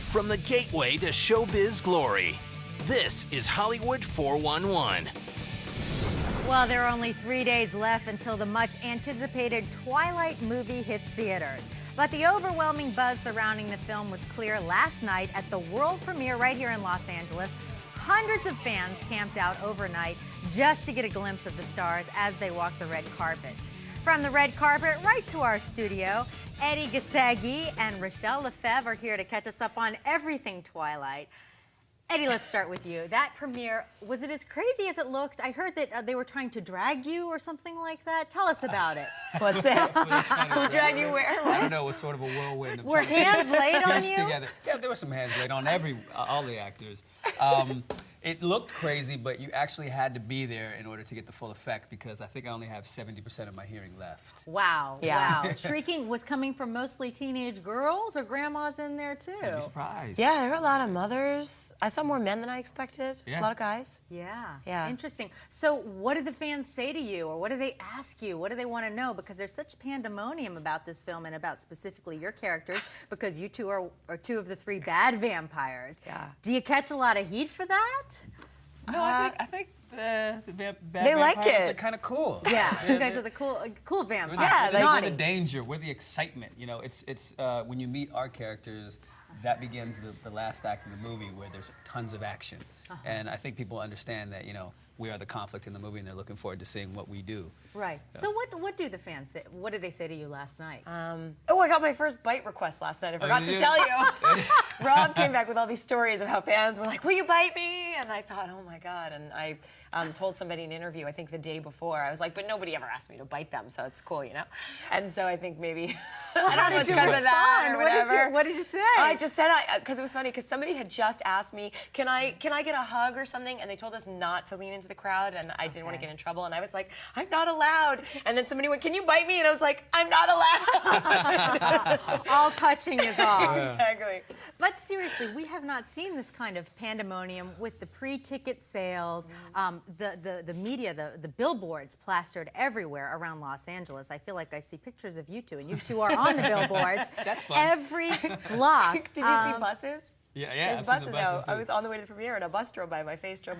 From the gateway to showbiz glory, this is Hollywood 411. Well, there are only 3 days left until the much-anticipated Twilight movie hits theaters. But the overwhelming buzz surrounding the film was clear last night at the world premiere right here in Los Angeles. Hundreds of fans camped out overnight just to get a glimpse of the stars as they walked the red carpet. From the red carpet right to our studio, Eddie Gathegi and Rachelle Lefevre are here to catch us up on everything Twilight. Eddie, let's start with you. That premiere, was it as crazy as it looked? I heard that they were trying to drag you or something like that. Tell us about it. What's this? Who dragged you where? I don't know. It was sort of a whirlwind. Were hands laid on you? Together. Yeah, there were some hands laid on all the actors. It looked crazy, but you actually had to be there in order to get the full effect because I think I only have 70% of my hearing left. Wow. Yeah. Wow. Shrieking was coming from mostly teenage girls or grandmas in there too? You'd be surprised. Yeah, there were a lot of mothers. I saw more men than I expected. Yeah. A lot of guys. Yeah. Yeah. Interesting. So what do the fans say to you, or what do they ask you? What do they want to know? Because there's such pandemonium about this film and about specifically your characters, because you two are two of the three bad vampires. Yeah. Do you catch a lot of heat for that? No, I think the bad They like vampires it. are kind of cool. Yeah, you guys are the cool vampires. Yeah, we're naughty. the danger. We're the excitement. You know, it's when you meet our characters, that begins the last act of the movie where there's tons of action. And I think people understand that, you know, we are the conflict in the movie and they're looking forward to seeing what we do. Right. So what do the fans say? What did they say to you last night? Oh, I got my first bite request last night. I forgot did to you? tell you. Rob came back with all these stories of how fans were like, "Will you bite me?" And I thought, "Oh my God!" And I told somebody in an interview, I think the day before, I was like, "But nobody ever asked me to bite them, so it's cool, you know." And so I think maybe I don't know, it's because of that or whatever. What did you say? I just said because it was funny because somebody had just asked me, "Can I get a hug or something?" And they told us not to lean into the crowd, and I didn't want to get in trouble. And I was like, "I'm not allowed." And then somebody went, "Can you bite me?" And I was like, "I'm not allowed." All touching is off. Exactly. But seriously, we have not seen this kind of pandemonium with the pre-ticket sales, the media, the billboards plastered everywhere around Los Angeles. I feel like I see pictures of you two, and you two are on the billboards. That's fun. Every block. Did you see buses? Yeah, There's I've buses seen the now. buses too. I was on the way to the premiere and a bus drove by my face, Your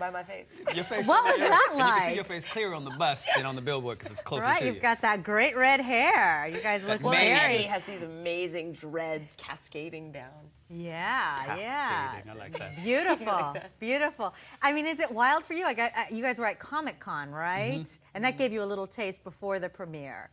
face. What was that And you can see like? your face clearer on the bus than on the billboard because it's closer Right, to you've you. got that great red hair. You guys look Well, Amazing. Eddie very... has these amazing dreads cascading down. Yeah, yeah. Cascading, I like that. Beautiful, beautiful. I mean, is it wild for you? You guys were at Comic-Con, right? And that gave you a little taste before the premiere.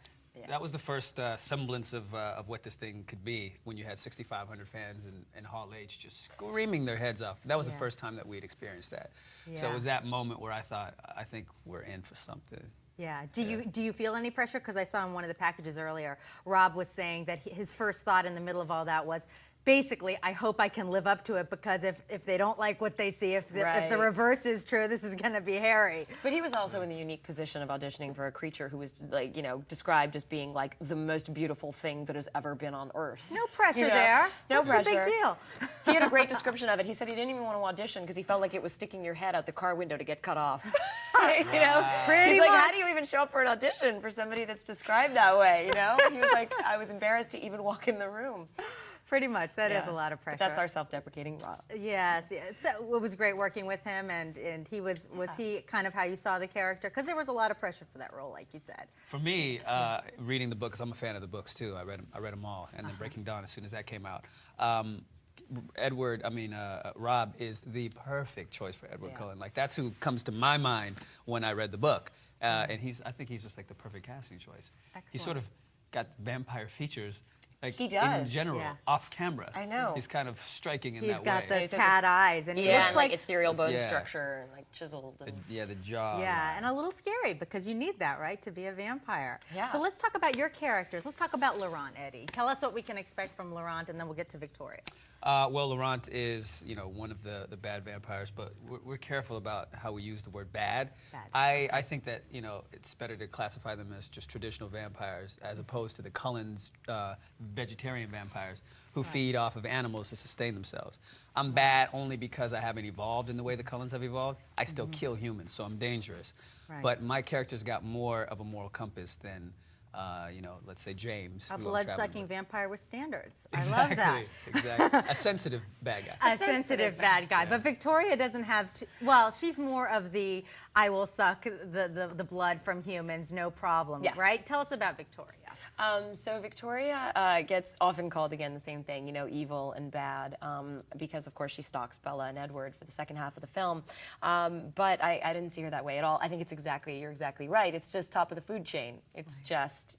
That was the first semblance of what this thing could be when you had 6,500 fans in Hall H just screaming their heads off. That was the first time that we'd experienced that. So it was that moment where I thought, I think we're in for something. Yeah. Do you feel any pressure? Because I saw in one of the packages earlier, Rob was saying that his first thought in the middle of all that was, basically, I hope I can live up to it, because if they don't like what they see, if the reverse is true, this is going to be hairy. But he was also in the unique position of auditioning for a creature who was, like, you know, described as being like the most beautiful thing that has ever been on Earth. No pressure You know? there. No That's pressure. a big deal. He had a great description of it. He said he didn't even want to audition because he felt like it was sticking your head out the car window to get cut off. You know? Pretty He's like, much. how do you even show up for an audition for somebody that's described that way, you know? He was like, I was embarrassed to even walk in the room. Pretty much. That is Yeah. a lot of pressure. But that's our self-deprecating Rob. Yes, yes. So it was great working with him, and he was he kind of how you saw the character? Because there was a lot of pressure for that role, like you said. For me, reading the book, because I'm a fan of the books too, I read them all, and then Breaking Dawn as soon as that came out. Rob is the perfect choice for Edward Cullen. Like, that's who comes to my mind when I read the book. And I think he's just like the perfect casting choice. Excellent. He's sort of got vampire features. Like, He does, in general, yeah. off camera. I know. He's kind of striking in He's that got way. those cat eyes, and he Yeah, looks and like like ethereal bone Yeah. structure and like chiseled. And... The jaw. yeah, and a little scary, because you need that, right, to be a vampire. Yeah. So let's talk about your characters. Let's talk about Laurent, Eddie. Tell us what we can expect from Laurent, and then we'll get to Victoria. Well, Laurent is, you know, one of the bad vampires, but we're careful about how we use the word bad. I think that, you know, it's better to classify them as just traditional vampires as opposed to the Cullens vegetarian vampires who feed off of animals to sustain themselves. I'm bad only because I haven't evolved in the way the Cullens have evolved. I still kill humans, so I'm dangerous. Right. But my character's got more of a moral compass than let's say James. A who I'm traveling blood-sucking with. vampire with standards. Exactly, I love that. Exactly. A sensitive bad guy. A sensitive bad guy. Yeah. But Victoria doesn't have to, well, she's more of the I will suck the blood from humans, no problem, Yes. right? Tell us about Victoria. So Victoria gets often called, again, the same thing, evil and bad, because, of course, she stalks Bella and Edward for the second half of the film. But I didn't see her that way at all. I think you're exactly right. It's just top of the food chain. It's just,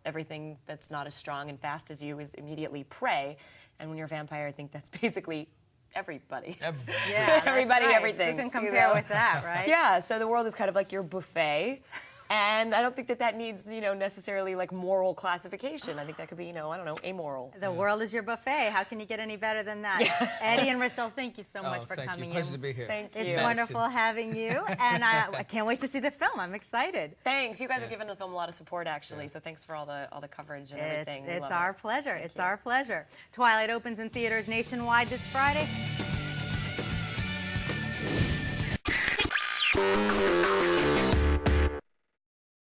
everything that's not as strong and fast as you is immediately prey. And when you're a vampire, I think that's basically everybody. Yeah, that's Everybody, right. everything. You can compare with that, right? Yeah, so the world is kind of like your buffet. And I don't think that needs, necessarily like moral classification. I think that could be, I don't know, amoral. The world is your buffet. How can you get any better than that? Eddie and Rachelle, thank you so much for thank coming you. Pleasure in. to be here. Thank you. It's Yes. wonderful having you, and I can't wait to see the film. I'm excited. Thanks. You guys have given the film a lot of support, actually. So thanks for all the coverage and everything. We It's love our it. pleasure. Thank It's you. our pleasure. Twilight opens in theaters nationwide this Friday.